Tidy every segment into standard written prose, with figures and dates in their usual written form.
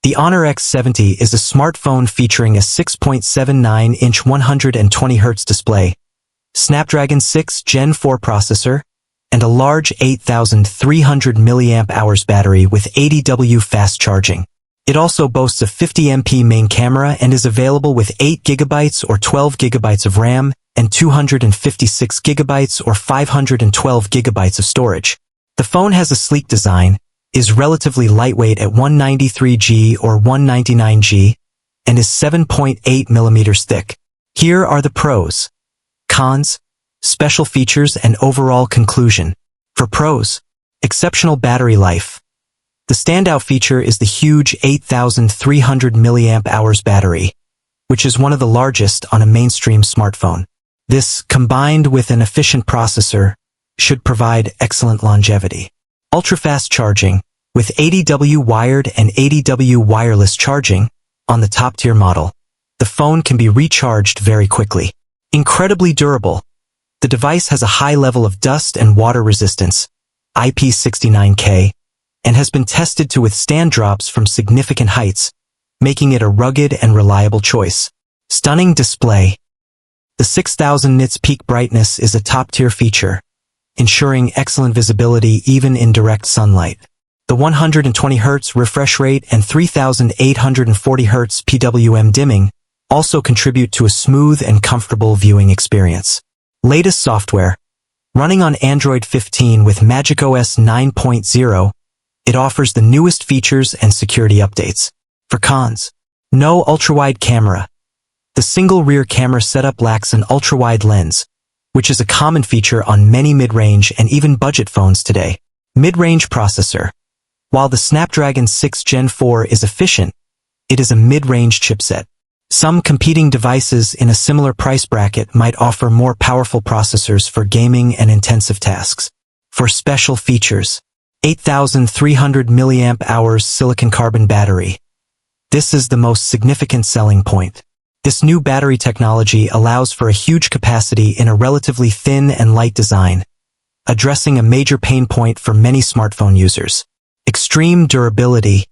The Honor X70 is a smartphone featuring a 6.79-inch 120Hz display, Snapdragon 6 Gen 4 processor, and a large 8,300 mAh battery with 80W fast charging. It also boasts a 50MP main camera and is available with 8GB or 12GB of RAM and 256GB or 512GB of storage. The phone has a sleek design, is relatively lightweight at 193G or 199G, and is 7.8mm thick. Here are the pros, cons, special features, and overall conclusion. For pros, exceptional battery life. The standout feature is the huge 8,300 mAh battery, which is one of the largest on a mainstream smartphone. This, combined with an efficient processor, should provide excellent longevity. Ultra-fast charging, with 80W wired and 80W wireless charging, on the top-tier model. The phone can be recharged very quickly. Incredibly durable. The device has a high level of dust and water resistance, IP69K, and has been tested to withstand drops from significant heights, making it a rugged and reliable choice. Stunning display. The 6000 nits peak brightness is a top-tier feature, ensuring excellent visibility even in direct sunlight. The 120Hz refresh rate and 3840Hz PWM dimming also contribute to a smooth and comfortable viewing experience. Latest software. Running on Android 15 with macOS 9.0, it offers the newest features and security updates. For cons, no ultra-wide camera. The single rear camera setup lacks an ultra-wide lens, which is a common feature on many mid-range and even budget phones today. Mid-range processor. While the Snapdragon 6 Gen 4 is efficient, it is a mid-range chipset. Some competing devices in a similar price bracket might offer more powerful processors for gaming and intensive tasks. For special features, 8,300 mAh silicon carbon battery. This is the most significant selling point. This new battery technology allows for a huge capacity in a relatively thin and light design, addressing a major pain point for many smartphone users. Extreme durability.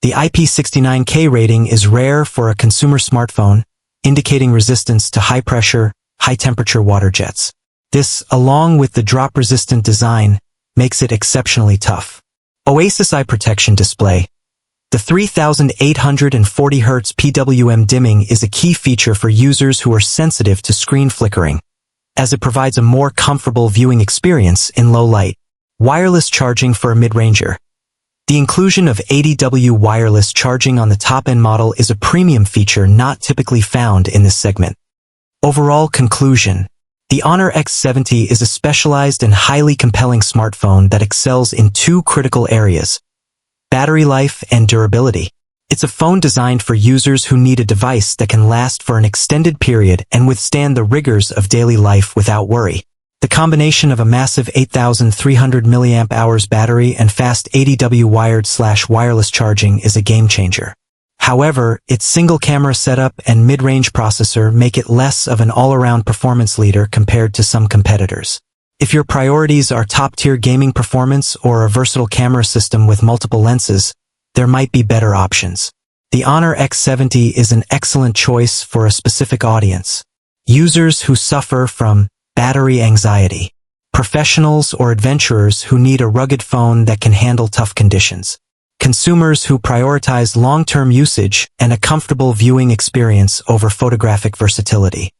The IP69K rating is rare for a consumer smartphone, indicating resistance to high-pressure, high-temperature water jets. This, along with the drop-resistant design, makes it exceptionally tough. Oasis Eye Protection Display. The 3840Hz PWM dimming is a key feature for users who are sensitive to screen flickering, as it provides a more comfortable viewing experience in low light. Wireless charging for a mid-ranger. The inclusion of 80W wireless charging on the top-end model is a premium feature not typically found in this segment. Overall conclusion. The Honor X70 is a specialized and highly compelling smartphone that excels in two critical areas: battery life and durability. It's a phone designed for users who need a device that can last for an extended period and withstand the rigors of daily life without worry. The combination of a massive 8,300 mAh battery and fast 80W wired/wireless charging is a game-changer. However, its single-camera setup and mid-range processor make it less of an all-around performance leader compared to some competitors. If your priorities are top-tier gaming performance or a versatile camera system with multiple lenses, there might be better options. The Honor X70 is an excellent choice for a specific audience: users who suffer from battery anxiety, professionals or adventurers who need a rugged phone that can handle tough conditions, consumers who prioritize long-term usage and a comfortable viewing experience over photographic versatility.